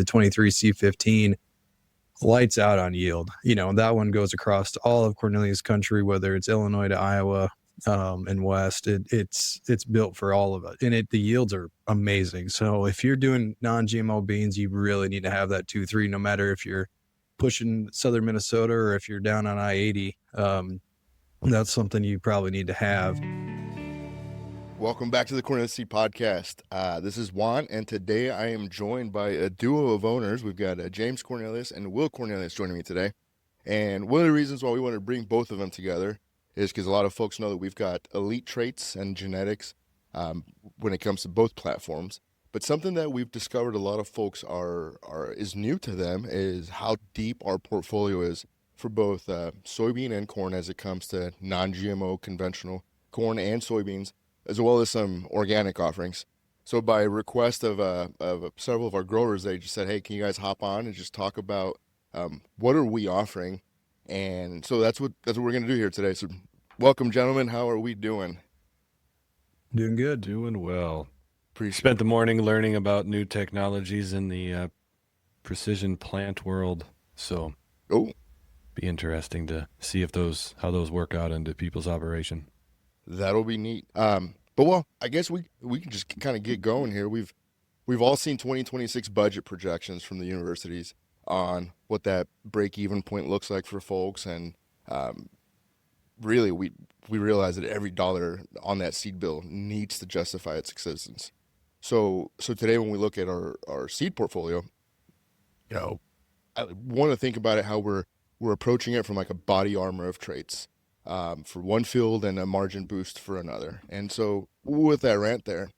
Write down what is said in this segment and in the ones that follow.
the 23C15, lights out on yield. That one goes across all of Cornelius country, whether it's Illinois to Iowa and west. It's built for all of it, and the yields are amazing. So if you're doing non-GMO beans, you really need to have that 2-3, no matter if you're pushing southern Minnesota or if you're down on I-80. That's something you probably need to have. Welcome back to the Cornelius Seed Podcast. This is Juan, and today I am joined by a duo of owners. We've got James Cornelius and Will Cornelius joining me today. And one of the reasons why we wanted to bring both of them together is because a lot of folks know that we've got elite traits and genetics when it comes to both platforms. But something that we've discovered a lot of folks is new to them is how deep our portfolio is for both soybean and corn as it comes to non-GMO conventional corn and soybeans, as well as some organic offerings. So by request of several of our growers, they just said, hey, can you guys hop on and just talk about what are we offering? And so that's what we're going to do here today. So welcome, gentlemen. How are we doing? Doing good. Doing well. Spent the morning learning about new technologies in the precision plant world. So be interesting to see how those work out into people's operation. That'll be neat. But I guess we can just kind of get going here. We've all seen 2026 budget projections from the universities on what that break-even point looks like for folks, and really we realize that every dollar on that seed bill needs to justify its existence. So today when we look at our seed portfolio, I want to think about it how we're approaching it from like a body armor of traits. For one field and a margin boost for another. And so with that rant there,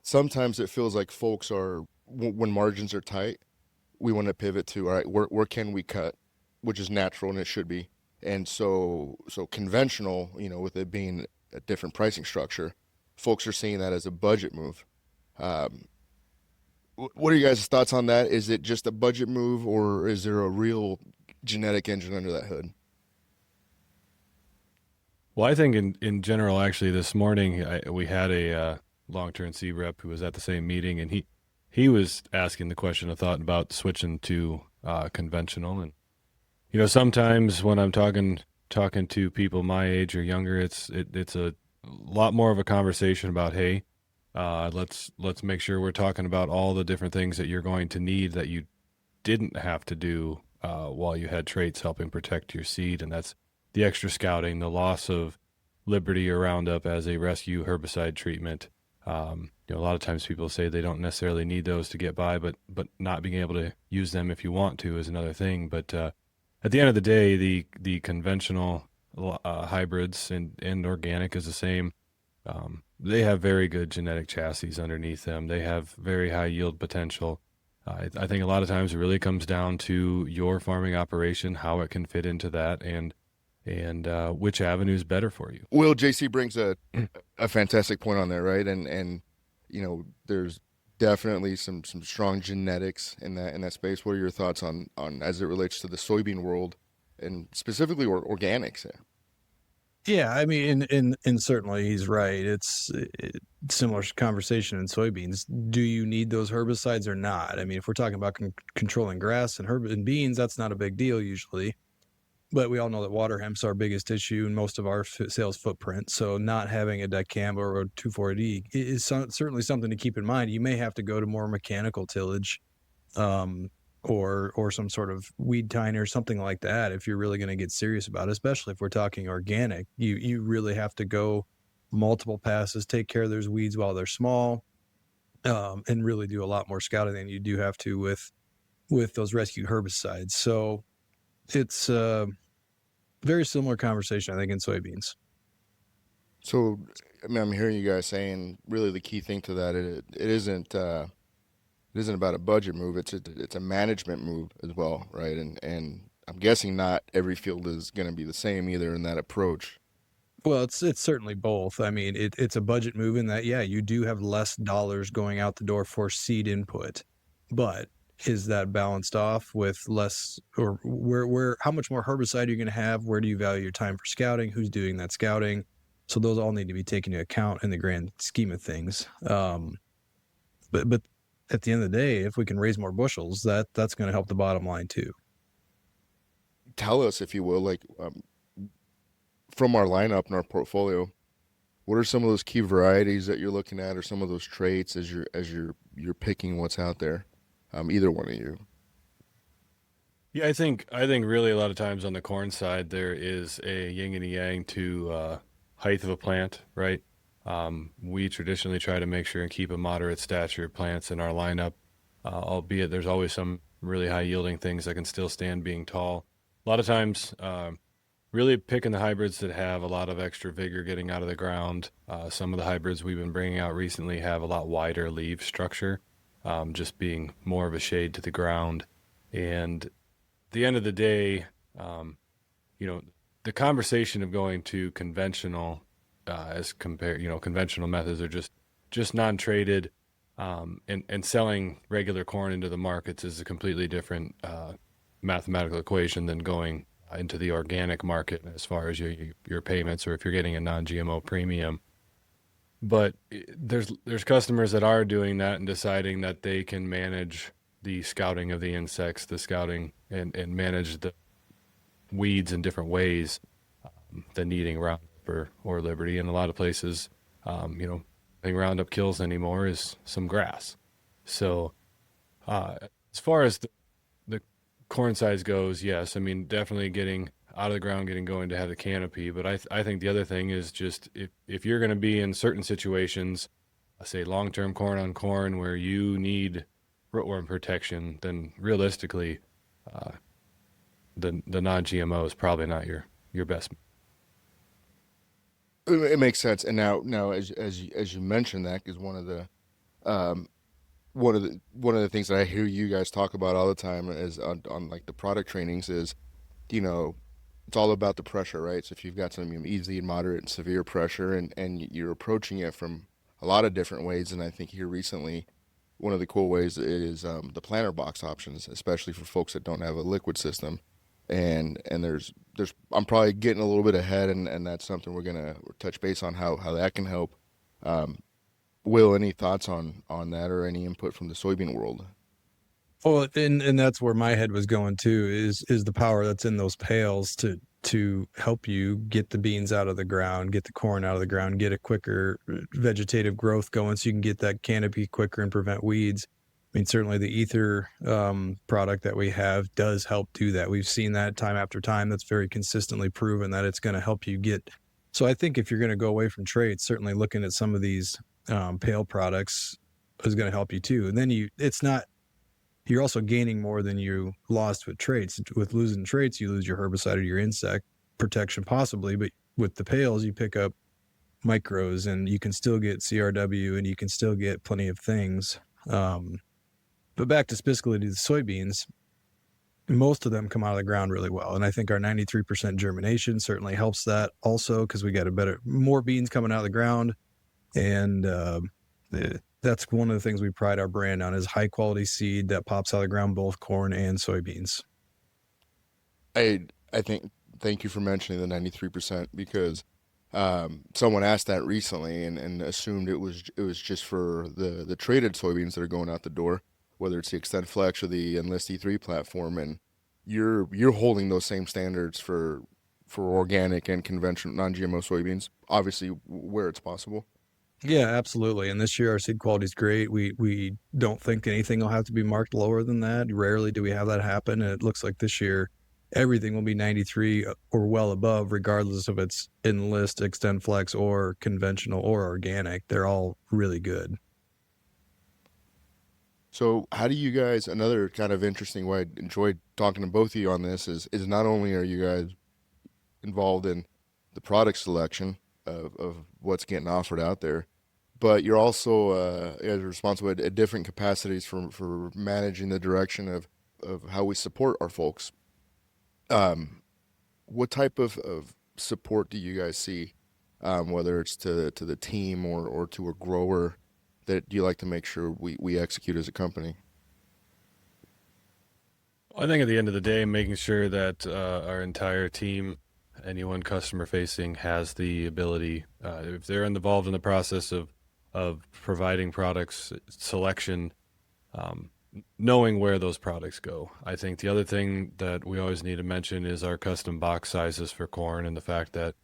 sometimes it feels like folks when margins are tight, we want to pivot to, all right, where can we cut, which is natural and it should be. And so conventional, with it being a different pricing structure, folks are seeing that as a budget move. What are you guys' thoughts on that? Is it just a budget move, or is there a real genetic engine under that hood? Well, I think in general, actually, this morning we had a long-term seed rep who was at the same meeting, and he was asking the question of thought about switching to conventional. And sometimes when I'm talking to people my age or younger, it's a lot more of a conversation about, hey, let's make sure we're talking about all the different things that you're going to need that you didn't have to do while you had traits helping protect your seed, and that's the extra scouting, the loss of Liberty or Roundup as a rescue herbicide treatment. A lot of times people say they don't necessarily need those to get by, but not being able to use them if you want to is another thing. But at the end of the day, the conventional hybrids and organic is the same. They have very good genetic chassis underneath them. They have very high yield potential. I think a lot of times it really comes down to your farming operation, how it can fit into that, and which avenue is better for you. Will, JC brings a fantastic point on there, right? And there's definitely some strong genetics in that space. What are your thoughts on as it relates to the soybean world and specifically organics there? Yeah, I mean, and certainly he's right. It's similar conversation in soybeans. Do you need those herbicides or not? I mean, if we're talking about controlling grass and beans, that's not a big deal usually. But we all know that water hemp's our biggest issue in most of our sales footprint. So not having a dicamba or a 2,4-D is certainly something to keep in mind. You may have to go to more mechanical tillage or some sort of weed tiner, something like that, if you're really going to get serious about it, especially if we're talking organic. You really have to go multiple passes, take care of those weeds while they're small, and really do a lot more scouting than you do have to with those rescue herbicides. So it's a very similar conversation, I think, in soybeans. So, I mean, I'm hearing you guys saying really the key thing to that, it isn't about a budget move. It's a management move as well, right? And I'm guessing not every field is going to be the same either in that approach. Well, it's certainly both. I mean, it's a budget move in that, yeah, you do have less dollars going out the door for seed input, but is that balanced off with less, or where how much more herbicide are you going to have? Where do you value your time for scouting? Who's doing that scouting? So those all need to be taken into account in the grand scheme of things. But at the end of the day, if we can raise more bushels, that's going to help the bottom line too. Tell us, if you will, like from our lineup and our portfolio, what are some of those key varieties that you're looking at, or some of those traits as you're picking what's out there? Either one of you. Yeah, I think really a lot of times on the corn side there is a yin and a yang to height of a plant, right? We traditionally try to make sure and keep a moderate stature plants in our lineup, albeit there's always some really high yielding things that can still stand being tall. A lot of times, really picking the hybrids that have a lot of extra vigor getting out of the ground. Some of the hybrids we've been bringing out recently have a lot wider leaf structure, just being more of a shade to the ground. And at the end of the day, the conversation of going to conventional as compared, conventional methods are just non-traded, and selling regular corn into the markets is a completely different mathematical equation than going into the organic market as far as your payments, or if you're getting a non-GMO premium. But there's customers that are doing that and deciding that they can manage the scouting of the insects, the scouting and manage the weeds in different ways than needing Roundup or Liberty. In a lot of places, I think Roundup kills anymore is some grass. So as far as the corn size goes, yes, I mean, definitely getting out of the ground, getting going to have the canopy. But I think the other thing is just if you're going to be in certain situations, say long-term corn on corn where you need rootworm protection, then realistically, the non-GMO is probably not your best. It makes sense. And now as you mentioned, that is one of the things that I hear you guys talk about all the time is on like the product trainings is, it's all about the pressure, right? So if you've got some easy and moderate and severe pressure, and you're approaching it from a lot of different ways. And I think here recently, one of the cool ways is the planter box options, especially for folks that don't have a liquid system. And there's I'm probably getting a little bit ahead, and that's something we're gonna touch base on how that can help. Will, any thoughts on that, or any input from the soybean world? Well, and that's where my head was going too, is the power that's in those pails to help you get the beans out of the ground, get the corn out of the ground, get a quicker vegetative growth going so you can get that canopy quicker and prevent weeds. I mean, certainly the ether product that we have does help do that. We've seen that time after time. That's very consistently proven that it's going to help you get. So I think if you're going to go away from traits, certainly looking at some of these pale products is going to help you too. And then you're also gaining more than you lost with traits. With losing traits, you lose your herbicide or your insect protection possibly, but with the pales, you pick up micros and you can still get CRW and you can still get plenty of things. But back to specifically to the soybeans, most of them come out of the ground really well. And I think our 93% germination certainly helps that also, because we got more beans coming out of the ground. And that's one of the things we pride our brand on is high quality seed that pops out of the ground, both corn and soybeans. I think, thank you for mentioning the 93%, because someone asked that recently and assumed it was just for the traded soybeans that are going out the door, whether it's the Extend Flex or the Enlist E3 platform, and you're holding those same standards for organic and conventional non-GMO soybeans, obviously where it's possible. Yeah, absolutely. And this year our seed quality is great. We don't think anything will have to be marked lower than that. Rarely do we have that happen. And it looks like this year everything will be 93 or well above, regardless of it's Enlist, Extend Flex, or conventional or organic. They're all really good. So how do you guys, another kind of interesting way I enjoyed talking to both of you on this is not only are you guys involved in the product selection of what's getting offered out there, but you're also responsible at different capacities for managing the direction of how we support our folks. What type of support do you guys see, whether it's to the team or to a grower, that you like to make sure we execute as a company? I think at the end of the day, making sure that our entire team, anyone customer facing, has the ability, if they're involved in the process of providing products selection, knowing where those products go. I think the other thing that we always need to mention is our custom box sizes for corn, and the fact that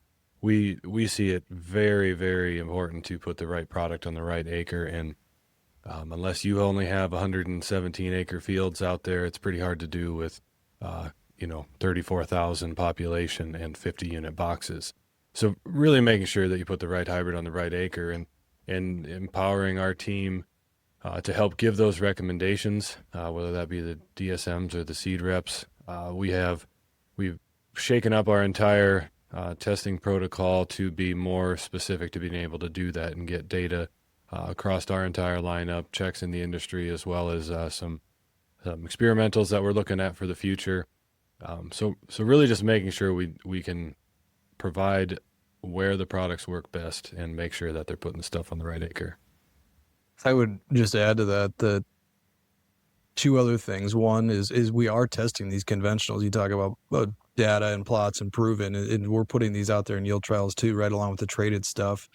we see it very, very important to put the right product on the right acre. And unless you only have 117 acre fields out there, it's pretty hard to do with 34,000 population and 50 unit boxes. So really making sure that you put the right hybrid on the right acre, and empowering our team to help give those recommendations, whether that be the DSMs or the seed reps. We've shaken up our entire testing protocol to be more specific to being able to do that and get data across our entire lineup, checks in the industry, as well as some experimentals that we're looking at for the future. So really just making sure we can provide where the products work best and make sure that they're putting the stuff on the right acre. I would just add to that two other things. One is we are testing these conventionals. You talk about data and plots and proven, and we're putting these out there in yield trials too, right along with the traded stuff,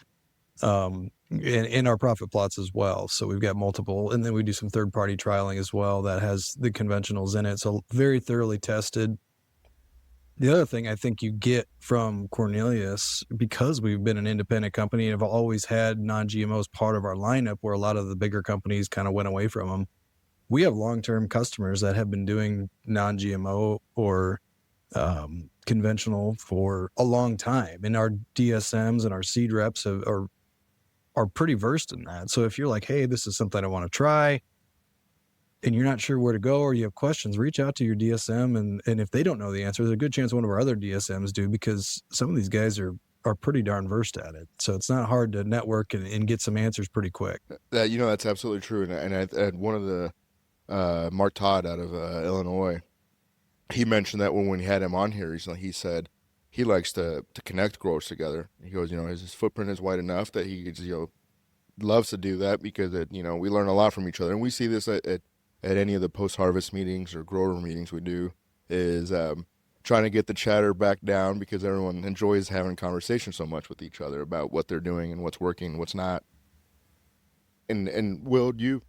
and in our profit plots as well. So we've got multiple, and then we do some third-party trialing as well that has the conventionals in it. So very thoroughly tested. The other thing I think you get from Cornelius, because we've been an independent company and have always had non-GMO as part of our lineup, where a lot of the bigger companies kind of went away from them, we have long-term customers that have been doing non-GMO or conventional for a long time. And our DSMs and our seed reps are pretty versed in that. So if you're like, hey, this is something I want to try, and you're not sure where to go or you have questions, reach out to your DSM. And if they don't know the answer, there's a good chance one of our other DSMs do, because some of these guys are pretty darn versed at it. So it's not hard to network and get some answers pretty quick. That's absolutely true. And I had one of the, Mark Todd out of Illinois, he mentioned that when we had him on here recently, he said he likes to connect growers together. He goes, his footprint is wide enough that he loves to do that, because we learn a lot from each other. And we see this at any of the post-harvest meetings or grower meetings we do, is trying to get the chatter back down, because everyone enjoys having conversations so much with each other about what they're doing and what's working and what's not. And Will, you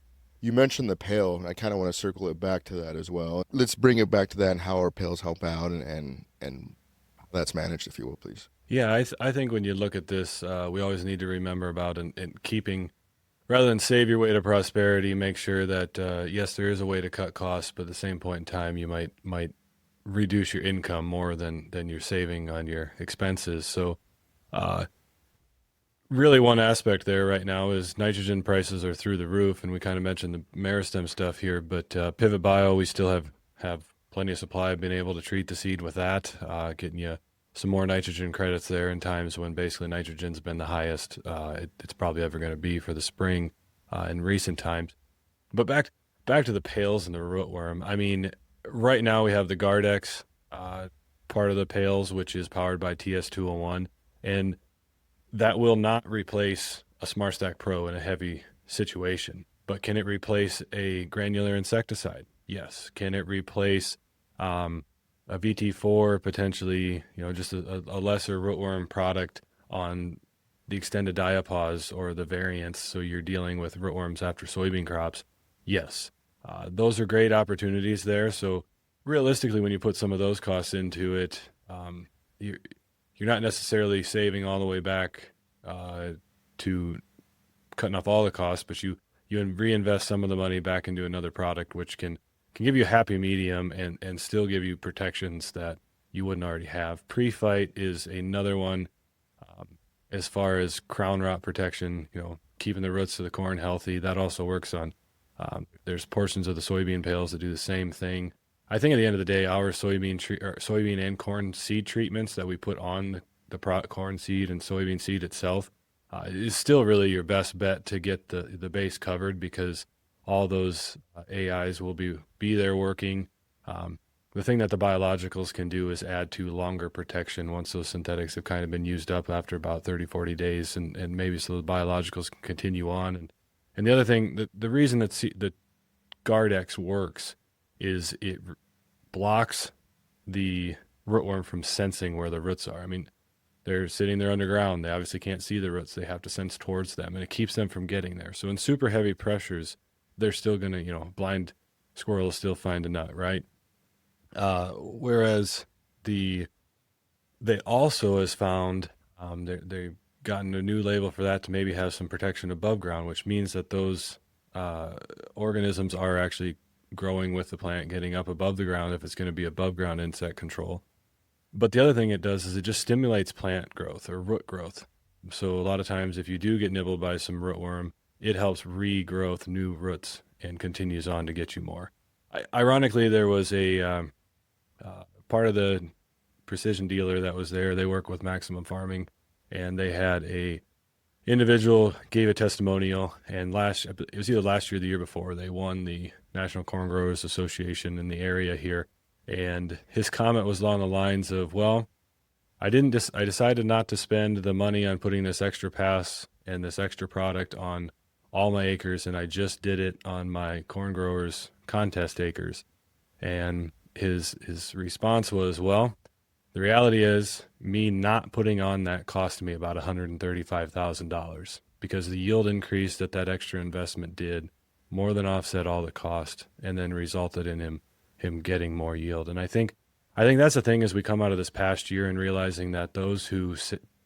mentioned the pail, and I kind of want to circle it back to that as well. Let's bring it back to that and how our pails help out and how that's managed, if you will, please. Yeah, I think when you look at this, we always need to remember about and keeping, rather than save your way to prosperity, make sure that, yes, there is a way to cut costs, but at the same point in time, you might reduce your income more than you're saving on your expenses. So really one aspect there right now is nitrogen prices are through the roof, and we kind of mentioned the meristem stuff here, but Pivot Bio, we still have plenty of supply, been able to treat the seed with that, getting you some more nitrogen credits there in times when basically nitrogen's been the highest it's probably ever going to be for the spring in recent times. But back to the pails and the rootworm. I mean, right now we have the Gardex part of the pails, which is powered by TS201, and that will not replace a SmartStack Pro in a heavy situation. But can it replace a granular insecticide? Yes. Can it replace a VT4, potentially, just a lesser rootworm product on the extended diapause or the variants, so you're dealing with rootworms after soybean crops? Yes. Those are great opportunities there. So realistically, when you put some of those costs into it, you're not necessarily saving all the way back to cutting off all the costs, but you reinvest some of the money back into another product, which can give you a happy medium and still give you protections that you wouldn't already have. Pre-fight is another one. As far as crown rot protection, keeping the roots of the corn healthy, that also works on, there's portions of the soybean pails that do the same thing. I think at the end of the day, our soybean and corn seed treatments that we put on the corn seed and soybean seed itself is still really your best bet to get the base covered, because all those AIs will be there working. The thing that the biologicals can do is add to longer protection once those synthetics have kind of been used up after about 30, 40 days, and maybe so the biologicals can continue on. And the other thing, the reason that the Gardex works is it blocks the rootworm from sensing where the roots are. I mean, they're sitting there underground. They obviously can't see the roots. They have to sense towards them, and it keeps them from getting there. So in super heavy pressures, they're still going to, blind squirrel is still find a nut, right? Whereas they also has found, they've gotten a new label for that to maybe have some protection above ground, which means that those organisms are actually growing with the plant, getting up above the ground if it's going to be above ground insect control. But the other thing it does is it just stimulates plant growth or root growth. So a lot of times if you do get nibbled by some rootworm, it helps regrowth new roots and continues on to get you more. Ironically, there was a part of the precision dealer that was there. They work with Maximum Farming, and they had a individual gave a testimonial, and it was either last year or the year before, they won the National Corn Growers Association in the area here. And his comment was along the lines of, well, I decided not to spend the money on putting this extra pass and this extra product on all my acres, and I just did it on my corn growers contest acres. And his response was, well, the reality is me not putting on that cost me about $135,000 because the yield increase that extra investment did more than offset all the cost and then resulted in him getting more yield. And I think that's the thing as we come out of this past year and realizing that those who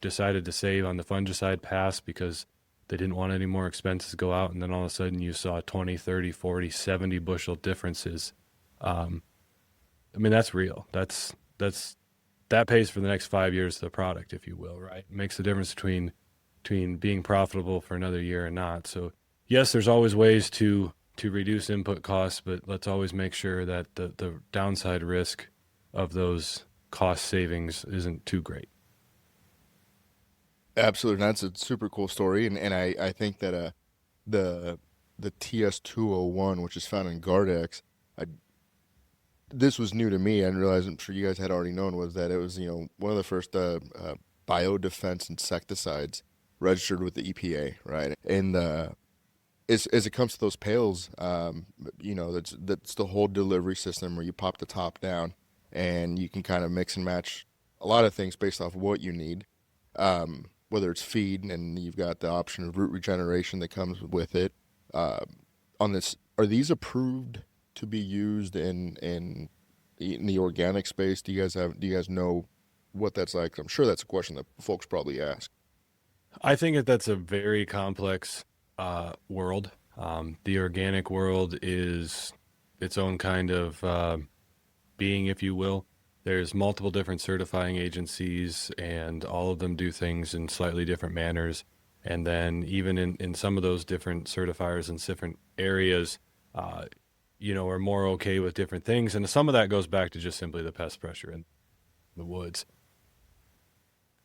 decided to save on the fungicide pass because they didn't want any more expenses go out, and then all of a sudden you saw 20, 30, 40, 70 bushel differences. That's real. That pays for the next 5 years of the product, if you will, right? It makes the difference between being profitable for another year and not. So yes, there's always ways to reduce input costs, but let's always make sure that the downside risk of those cost savings isn't too great. Absolutely. That's a super cool story. And I think that the TS201, which is found in Gardex, this was new to me. I didn't realize, I'm sure you guys had already known, was that it was, one of the first biodefense insecticides registered with the EPA, right? And as it comes to those pails, that's the whole delivery system where you pop the top down and you can kind of mix and match a lot of things based off of what you need, whether it's feed, and you've got the option of root regeneration that comes with it. On this, are these approved to be used in the organic space? Do you guys know what that's like? I'm sure that's a question that folks probably ask. I think that's a very complex world. The organic world is its own kind of being, if you will. There's multiple different certifying agencies, and all of them do things in slightly different manners. And then even in some of those different certifiers in different areas, are more okay with different things. And some of that goes back to just simply the pest pressure in the woods.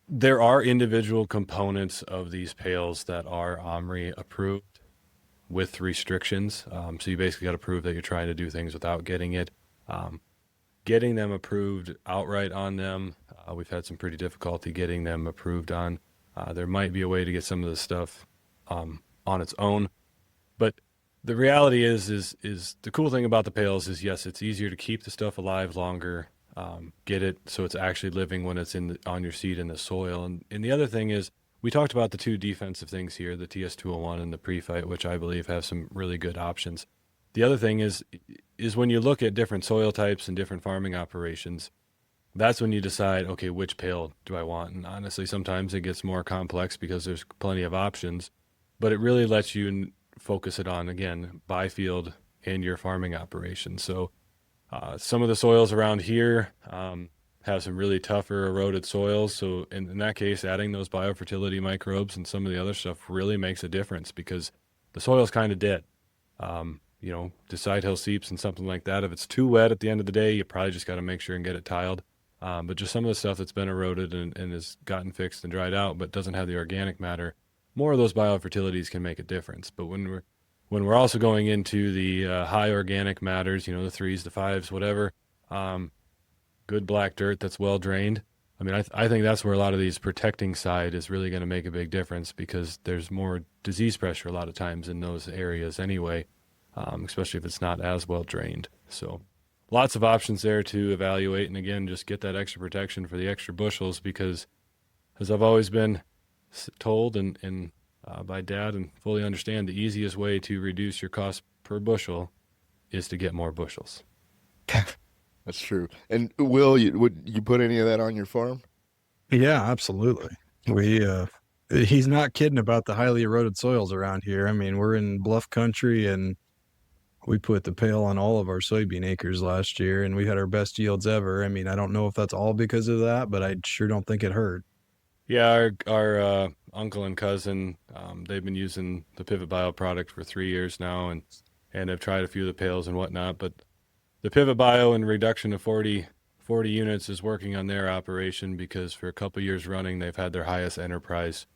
There are individual components of these pails that are OMRI approved with restrictions. So you basically got to prove that you're trying to do things without getting it. Getting them approved outright on them, we've had some pretty difficulty getting them approved on. There might be a way to get some of this stuff on its own. But the reality is the cool thing about the pails is, yes, it's easier to keep the stuff alive longer, get it so it's actually living when it's on your seed in the soil. And the other thing is, we talked about the two defensive things here, the TS201 and the pre-fight, which I believe have some really good options. The other thing is when you look at different soil types and different farming operations, that's when you decide, okay, which pail do I want? And honestly, sometimes it gets more complex because there's plenty of options, but it really lets you focus it on, again, by field and your farming operation. So some of the soils around here have some really tougher eroded soils. So in that case, adding those biofertility microbes and some of the other stuff really makes a difference because the soil's kind of dead. The side hill seeps and something like that. If it's too wet at the end of the day, you probably just got to make sure and get it tiled. But just some of the stuff that's been eroded and has gotten fixed and dried out, but doesn't have the organic matter, more of those biofertilities can make a difference. But when we're also going into the high organic matters, the 3s, the 5s, whatever, good black dirt that's well drained. I mean, I think that's where a lot of these protecting side is really going to make a big difference because there's more disease pressure a lot of times in those areas anyway, especially if it's not as well drained. So lots of options there to evaluate. And again, just get that extra protection for the extra bushels because as I've always been told and by Dad and fully understand the easiest way to reduce your cost per bushel is to get more bushels. That's true. And Will, would you put any of that on your farm? Yeah, absolutely. We he's not kidding about the highly eroded soils around here. I mean, we're in bluff country and we put the pail on all of our soybean acres last year and we had our best yields ever. I mean, I don't know if that's all because of that, but I sure don't think it hurt. Yeah, our uncle and cousin, they've been using the Pivot Bio product for 3 years now, and have tried a few of the pails and whatnot. But the Pivot Bio and reduction of 40 units is working on their operation because for a couple years running, they've had their highest enterprise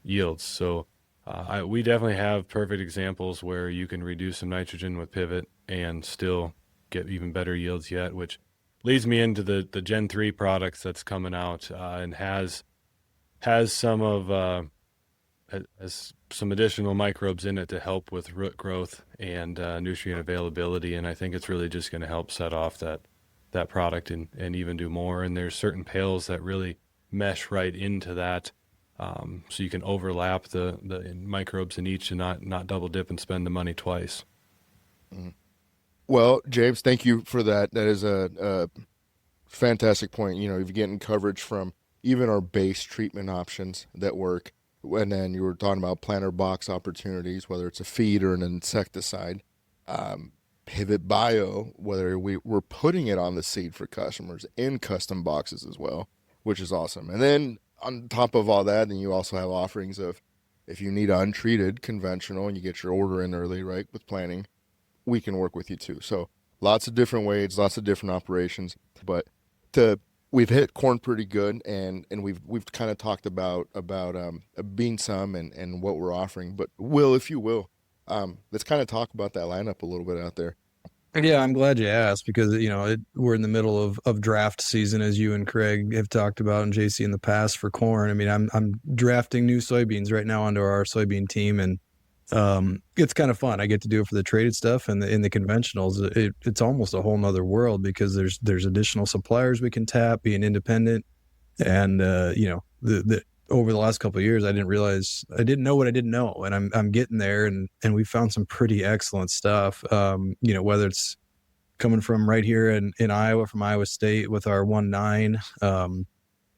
yields. So we definitely have perfect examples where you can reduce some nitrogen with Pivot and still get even better yields yet, which leads me into the Gen 3 products that's coming out and has some of has some additional microbes in it to help with root growth and nutrient availability. And I think it's really just going to help set off that product and even do more. And there's certain pails that really mesh right into that. So you can overlap the microbes in each and not double dip and spend the money twice. Mm-hmm. Well, James, thank you for that. That is a fantastic point. You know, you're getting coverage from even our base treatment options that work. And then you were talking about planter box opportunities, whether it's a feed or an insecticide. Pivot Bio, whether we're putting it on the seed for customers in custom boxes as well, which is awesome. And then on top of all that, then you also have offerings of if you need untreated conventional and you get your order in early, right, with planning, we can work with you too. So lots of different ways, lots of different operations, but we've hit corn pretty good, and we've kind of talked about bean some and what we're offering. But Will, if you will, let's kind of talk about that lineup a little bit out there. Yeah, I'm glad you asked because, you know, we're in the middle of draft season, as you and Craig have talked about and JC in the past for corn. I mean, I'm drafting new soybeans right now onto our soybean team, and it's kind of fun. I get to do it for the traded stuff and in the conventionals. It's almost a whole nother world because there's additional suppliers we can tap, being independent. And, you know, the over the last couple of years, I didn't know what I didn't know. And I'm getting there and we found some pretty excellent stuff. You know, whether it's coming from right here in Iowa, from Iowa State with our 1.9,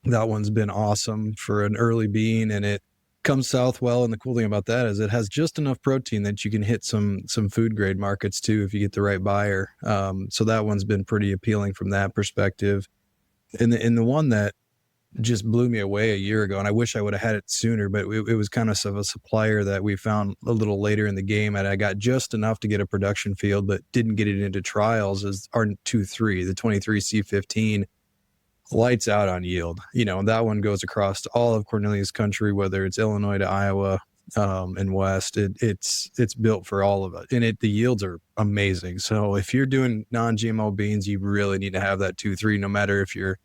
that one's been awesome for an early bean, and it comes south well. And the cool thing about that is it has just enough protein that you can hit some food grade markets too if you get the right buyer. So that one's been pretty appealing from that perspective. And the one that just blew me away a year ago, and I wish I would have had it sooner, but it was kind of a supplier that we found a little later in the game, and I got just enough to get a production field but didn't get it into trials, is our 2-3, the 23C15. Lights out on yield, you know, and that one goes across all of Cornelius country, whether it's Illinois to Iowa and west. It's built for all of it, and the yields are amazing. So if you're doing non-GMO beans, you really need to have that 2-3, no matter if you're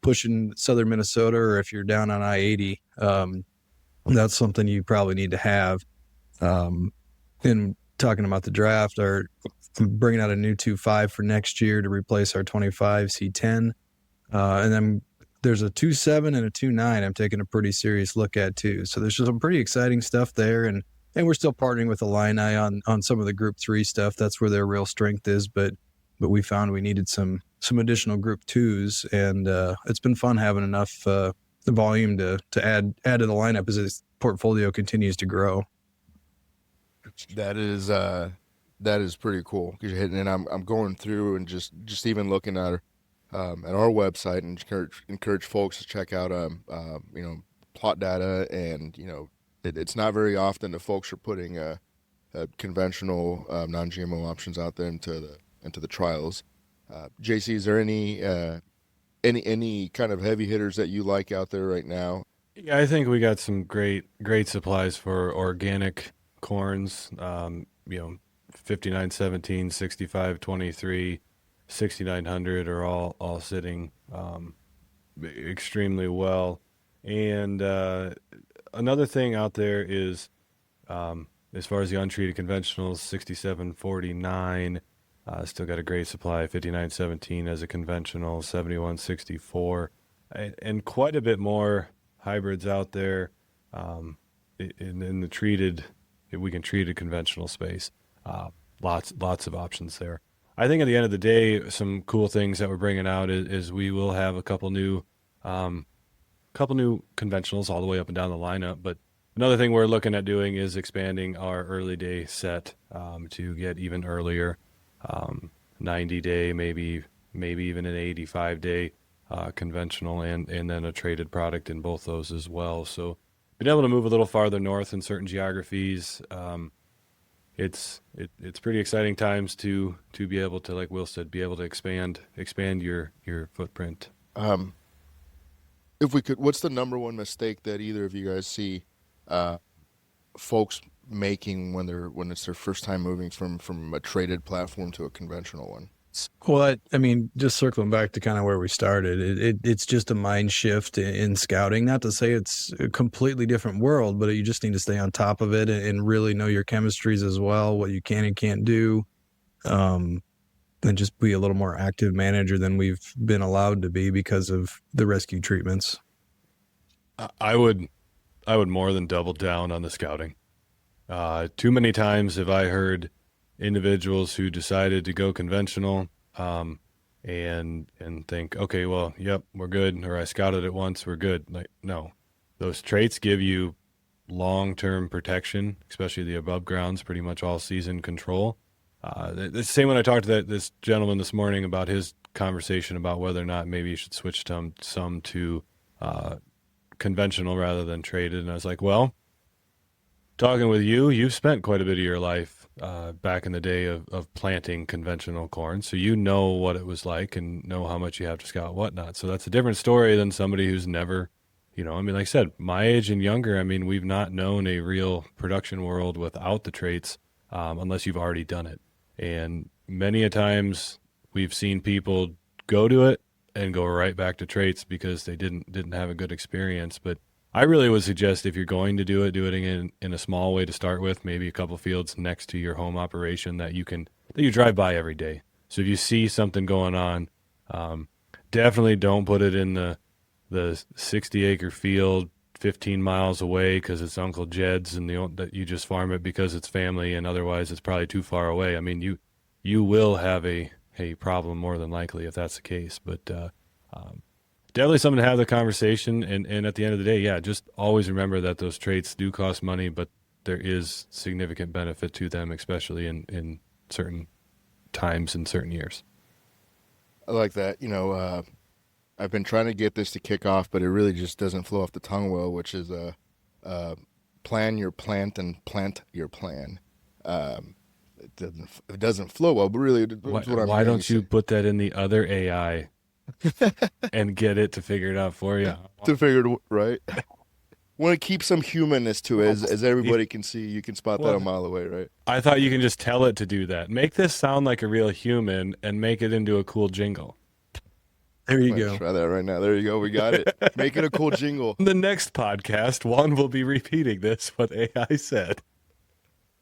pushing southern Minnesota or if you're down on I-80. That's something you probably need to have. And talking about the draft, I'm bringing out a new 2.5 for next year to replace our 25C10. And then there's a 2.7 and a 2.9 I'm taking a pretty serious look at too. So there's some pretty exciting stuff there. And we're still partnering with Illini on some of the Group 3 stuff. That's where their real strength is. But we found we needed some additional Group 2s. And it's been fun having enough volume to add to the lineup as this portfolio continues to grow. That is pretty cool. And I'm going through and just even looking at our website and encourage folks to check out you know, plot data, and you know it's not very often that folks are putting conventional non-GMO options out there into the trials. JC, is there any kind of heavy hitters that you like out there right now? Yeah, I think we got some great supplies for organic corns. You know, 5917, 6523, 6900 are all sitting extremely well. And another thing out there is, as far as the untreated conventionals, 6749, still got a great supply. 5917 as a conventional, 7164, and quite a bit more hybrids out there. in the treated, we can treat a conventional space. Lots of options there. I think at the end of the day, some cool things that we're bringing out is we will have a couple new conventionals all the way up and down the lineup. But another thing we're looking at doing is expanding our early day set to get even earlier, 90-day, maybe even an 85-day conventional, and then a traded product in both those as well. So being able to move a little farther north in certain geographies, it's pretty exciting times to be able to, like Will said, be able to expand your footprint. If we could, what's the number one mistake that either of you guys see folks making when it's their first time moving from a traded platform to a conventional one? Well, I mean, just circling back to kind of where we started, it's just a mind shift in scouting. Not to say it's a completely different world, but you just need to stay on top of it and really know your chemistries as well, what you can and can't do, and just be a little more active manager than we've been allowed to be because of the rescue treatments. I would more than double down on the scouting. Too many times have I heard individuals who decided to go conventional and think, okay, well, yep, we're good, or I scouted it once, we're good. Like, no, those traits give you long-term protection, especially the above grounds, pretty much all season control. The same when I talked to this gentleman this morning about his conversation about whether or not maybe you should switch some to conventional rather than traded. And I was like, well, talking with you've spent quite a bit of your life back in the day of planting conventional corn. So you know what it was like and know how much you have to scout and whatnot. So that's a different story than somebody who's never, I mean, like I said, my age and younger, I mean, we've not known a real production world without the traits unless you've already done it. And many a times we've seen people go to it and go right back to traits because they didn't have a good experience. But I really would suggest if you're going to do it in a small way to start with, maybe a couple fields next to your home operation that you drive by every day. So if you see something going on, definitely don't put it in the 60-acre field 15 miles away because it's Uncle Jed's and that you just farm it because it's family and otherwise it's probably too far away. I mean, you will have a problem more than likely if that's the case. But definitely something to have the conversation. And at the end of the day, yeah, just always remember that those traits do cost money, but there is significant benefit to them, especially in certain times and certain years. I like that. I've been trying to get this to kick off, but it really just doesn't flow off the tongue well, which is plan your plant and plant your plan. It doesn't flow well, but really, why don't you put that in the other AI and get it to figure it out for you? To figure it right. Want to keep some humanness to it, as everybody can see. You can spot that a mile away, right? I thought you can just tell it to do that. Make this sound like a real human and make it into a cool jingle. There you go. Try that right now. There you go. We got it. Make it a cool jingle. In the next podcast, Juan will be repeating this, what AI said.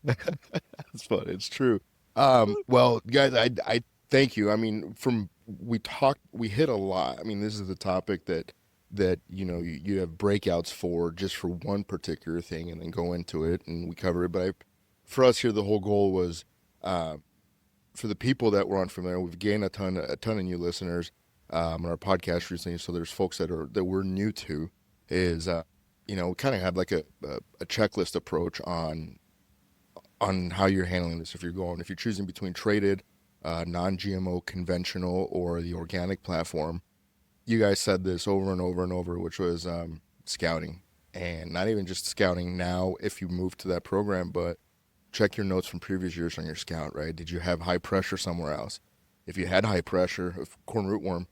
That's funny. It's true. Well, guys, I thank you. I mean, we hit a lot. I mean, this is a topic that you have breakouts for just for one particular thing and then go into it and we cover it. But for us here, the whole goal was for the people that were unfamiliar. We've gained a ton of new listeners on our podcast recently. So there's folks that we're new to. Is we kind of have like a checklist approach on how you're handling this. If you're choosing between traded, non-GMO, conventional, or the organic platform. You guys said this over and over and over, which was scouting. And not even just scouting now if you move to that program, but check your notes from previous years on your scout, right? Did you have high pressure somewhere else? If you had high pressure of corn rootworm,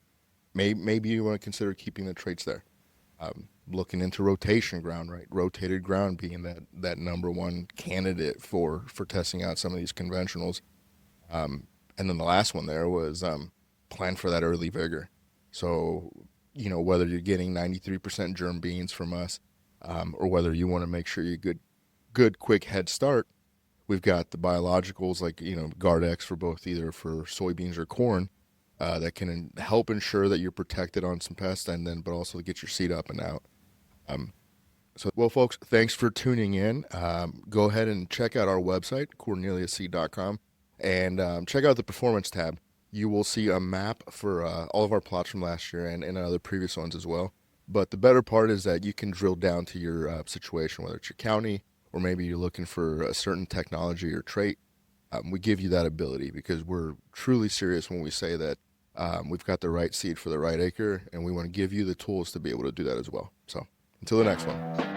maybe you want to consider keeping the traits there. Looking into rotation ground, right? Rotated ground being that number one candidate for testing out some of these conventionals. And then the last one there was plan for that early vigor. So, whether you're getting 93% germ beans from us, or whether you want to make sure you good quick head start, we've got the biologicals like, Guard-X for both either for soybeans or corn, that can help ensure that you're protected on some pests but also get your seed up and out. So, well, folks, thanks for tuning in. Go ahead and check out our website, corneliusseed.com, and check out the performance tab. You will see a map for all of our plots from last year and other previous ones as well. But the better part is that you can drill down to your situation, whether it's your county or maybe you're looking for a certain technology or trait. We give you that ability because we're truly serious when we say that we've got the right seed for the right acre, and we want to give you the tools to be able to do that as well. So until the next one.